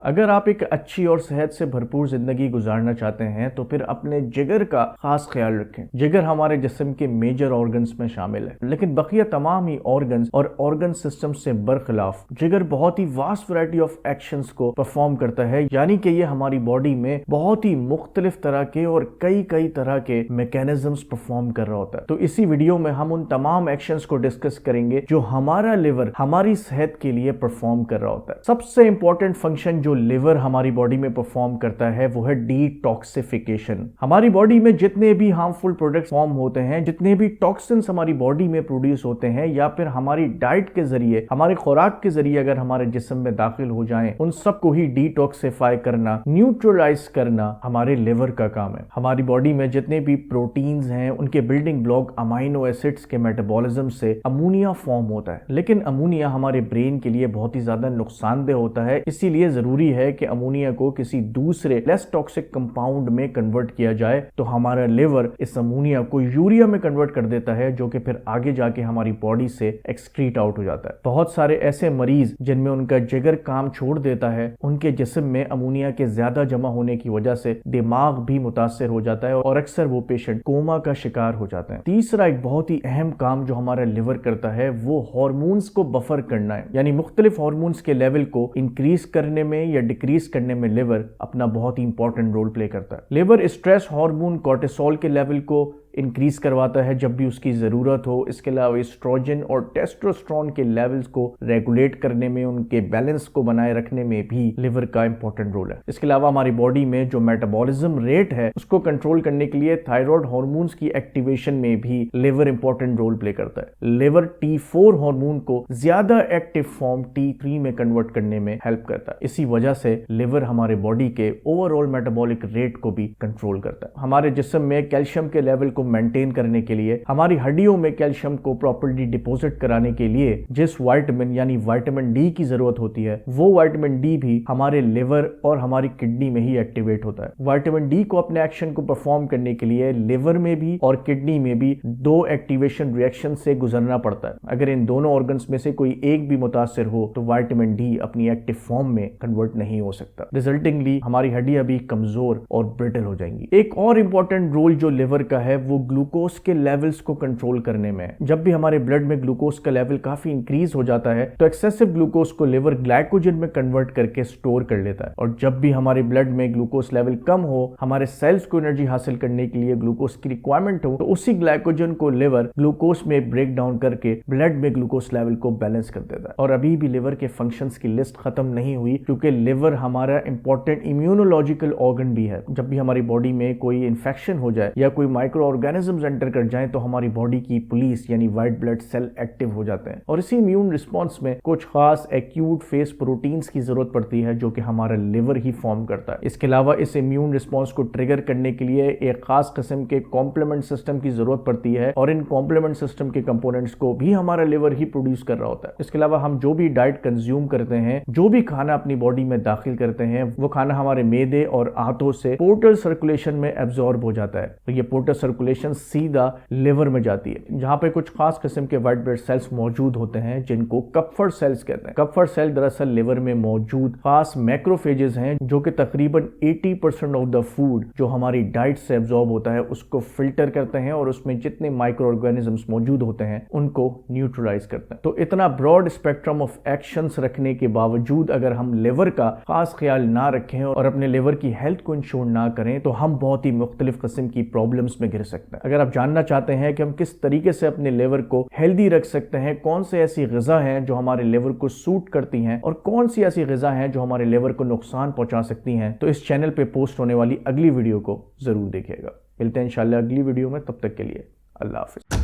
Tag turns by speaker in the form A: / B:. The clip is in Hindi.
A: अगर आप एक अच्छी और सेहत से भरपूर जिंदगी गुजारना चाहते हैं तो फिर अपने जिगर का खास ख्याल रखें। जिगर हमारे जिस्म के मेजर ऑर्गन्स में शामिल है, लेकिन बकिया तमाम ही ऑर्गन्स और ऑर्गन सिस्टम से बरखिलाफ जिगर बहुत ही वास्ट वैरायटी ऑफ एक्शंस को परफॉर्म करता है, यानी कि ये हमारी बॉडी में बहुत ही मुख्तलिफ तरह के और कई तरह के मैकेनिज्म्स परफॉर्म कर रहा होता है। तो इसी वीडियो में हम उन तमाम एक्शंस को डिस्कस करेंगे जो हमारा लिवर हमारी सेहत के लिए परफॉर्म कर रहा होता है। सबसे इंपॉर्टेंट फंक्शन जो लिवर हमारी बॉडी में परफॉर्म करता है वो है डिटॉक्सिफिकेशन। हमारी बॉडी में जितने भी हार्मफुल प्रोडक्ट्स फॉर्म होते हैं, जितने भी टॉक्सिन्स हमारी बॉडी में प्रोड्यूस होते हैं या फिर हमारी डाइट के जरिए, हमारे खुराक के जरिए अगर हमारे जिस्म में दाखिल हो जाएं, उन सबको ही डिटॉक्सिफाई करना, न्यूट्रलाइज करना हमारे लिवर का काम है। हमारी बॉडी में जितने भी प्रोटीन्स हैं उनके बिल्डिंग ब्लॉक अमाइनो एसिड्स के मेटाबॉलिज्म से अमोनिया फॉर्म होता है, लेकिन अमोनिया हमारे ब्रेन के लिए बहुत ही ज्यादा नुकसानदेह होता है। इसीलिए जरूरी है कि अमोनिया को किसी दूसरे लेस टॉक्सिक कंपाउंड में कन्वर्ट किया जाए। तो हमारा लिवर इस अमोनिया को यूरिया में कन्वर्ट कर देता है, जो कि फिर आगे जाके हमारी बॉडी से एक्सक्रीट आउट हो जाता है। बहुत सारे ऐसे मरीज जिनमें उनका जिगर काम छोड़ देता है, उनके जिस्म में अमोनिया के ज्यादा जमा होने की वजह से दिमाग भी मुतासर हो जाता है और अक्सर वो पेशेंट कोमा का शिकार हो जाते हैं। तीसरा एक बहुत ही अहम काम जो हमारा लिवर करता है वो हार्मोन्स को बफर करना है, यानी मुख्तलिफ हार्मोन्स के लेवल को इंक्रीज करने में या डिक्रीज करने में लिवर अपना बहुत ही इंपॉर्टेंट रोल प्ले करता है। लिवर स्ट्रेस हार्मोन कोर्टिसोल के लेवल को इंक्रीज करवाता है जब भी उसकी जरूरत हो। इसके अलावा एस्ट्रोजन और टेस्टोस्टेरोन के लेवल्स को रेगुलेट करने में, उनके बैलेंस को बनाए रखने में भी लिवर का इंपॉर्टेंट रोल है। इसके अलावा हमारी बॉडी में जो मेटाबॉलिज्म रेट है उसको कंट्रोल करने के लिए थायराइड हार्मोन्स की एक्टिवेशन में भी लिवर इंपॉर्टेंट रोल प्ले करता है। लिवर T4 हार्मोन को ज्यादा एक्टिव फॉर्म T3 में कन्वर्ट करने में हेल्प करता है। इसी वजह से लिवर हमारे बॉडी के ओवरऑल मेटाबॉलिक रेट को भी कंट्रोल करता है। हमारे जिस्म में कैल्शियम के लेवल को मेंटेन करने के लिए, हमारी हड्डियों में कैल्शियम को प्रॉपर्ली डिपॉजिट कराने के लिए जिस विटामिन यानी विटामिन डी की जरूरत होती है, वो विटामिन डी भी हमारे लिवर और हमारी किडनी में ही एक्टिवेट होता है। विटामिन डी को अपने एक्शन को परफॉर्म करने के लिए लिवर में भी और किडनी में भी दो एक्टिवेशन रिएक्शन से गुजरना पड़ता है। अगर इन दोनों ऑर्गन्स में से कोई एक भी मुतासिर हो तो विटामिन डी अपनी एक्टिव फॉर्म में कन्वर्ट नहीं हो सकता। रिजल्टिंगली हमारी हड्डियां भी कमजोर और ब्रिटल हो जाएंगी। एक और इंपॉर्टेंट रोल जो लिवर का है वो ग्लूकोज के लेवल्स को कंट्रोल करने में। जब भी हमारे ब्लड में ग्लूकोज का लेवल काफी इंक्रीज हो जाता है तो एक्सेसिव ग्लूकोज को लिवर ग्लाइकोजन में कन्वर्ट करके स्टोर कर लेता है, और जब भी हमारे ब्लड में ग्लूकोज लेवल कम हो, हमारे सेल्स को एनर्जी हासिल करने के लिए ग्लूकोज की रिक्वायरमेंट हो, तो उसी ग्लाइकोजन को लिवर ग्लूकोज में ब्रेक डाउन करके ब्लड में ग्लूकोज लेवल को बैलेंस कर देता है। और अभी भी लिवर के फंक्शंस की लिस्ट खत्म नहीं हुई, क्योंकि लिवर हमारा इंपॉर्टेंट इम्यूनोलॉजिकल ऑर्गन भी है। जब भी हमारी बॉडी में कोई इंफेक्शन हो जाए या कोई माइक्रो ऑर्गेनिज्म एंटर कर जाए तो हमारी बॉडी की पुलिस यानी व्हाइट ब्लड सेल एक्टिव हो जाते हैं, और इसी इम्यून रिस्पॉन्स में कुछ खास एक्यूट फेस प्रोटीन्स की जरूरत पड़ती है जो कि हमारा लिवर ही फॉर्म करता है। इसके अलावा इस इम्यून रिस्पॉन्स को ट्रिगर करने के लिए एक खास किस्म के कॉम्प्लीमेंट सिस्टम की जरूरत पड़ती है, और इन कॉम्प्लीमेंट सिस्टम के कंपोनेंट्स को भी हमारा लिवर ही प्रोड्यूस कर रहा होता है। इसके अलावा हम जो भी डाइट कंज्यूम करते हैं, जो भी खाना अपनी बॉडी में दाखिल करते हैं, वो खाना हमारे मेदे और आंतों से पोर्टल सर्कुलेशन में एब्जॉर्ब हो जाता है। तो ये पोर्टल सर्कुलेशन सीधा लिवर में जाती है, जहां पे कुछ खास किस्म के व्हाइट ब्लड सेल्स मौजूद होते हैं जिनको कप्फर सेल्स कहते हैं। कप्फर सेल दरअसल लिवर में मौजूद खास मैक्रोफेजेस हैं जो कि तकरीबन 80% ऑफ द फूड जो हमारी डाइट से एब्जॉर्ब होता है उसको फिल्टर करते हैं, और उसमें जितने माइक्रो ऑर्गेनिजम्स मौजूद होते हैं उनको न्यूट्रलाइज करते हैं। तो इतना ब्रॉड स्पेक्ट्रम ऑफ एक्शंस रखने के बावजूद अगर हम लिवर का खास ख्याल ना रखें और अपने लिवर की हेल्थ को इंश्योर ना करें तो हम बहुत ही मुख्तलिफ किस्म की प्रॉब्लम्स में घिर सकते हैं। अगर आप जानना चाहते हैं कि हम किस तरीके से अपने लिवर को हेल्दी रख सकते हैं, कौन से ऐसी ग़िज़ा हैं जो हमारे लिवर को सूट करती हैं और कौन सी ऐसी ग़िज़ा हैं जो हमारे लिवर को नुकसान पहुंचा सकती हैं, तो इस चैनल पे पोस्ट होने वाली अगली वीडियो को जरूर देखिएगा। मिलते हैं इंशाल्लाह अगली वीडियो में, तब तक के लिए अल्लाह हाफ़िज़।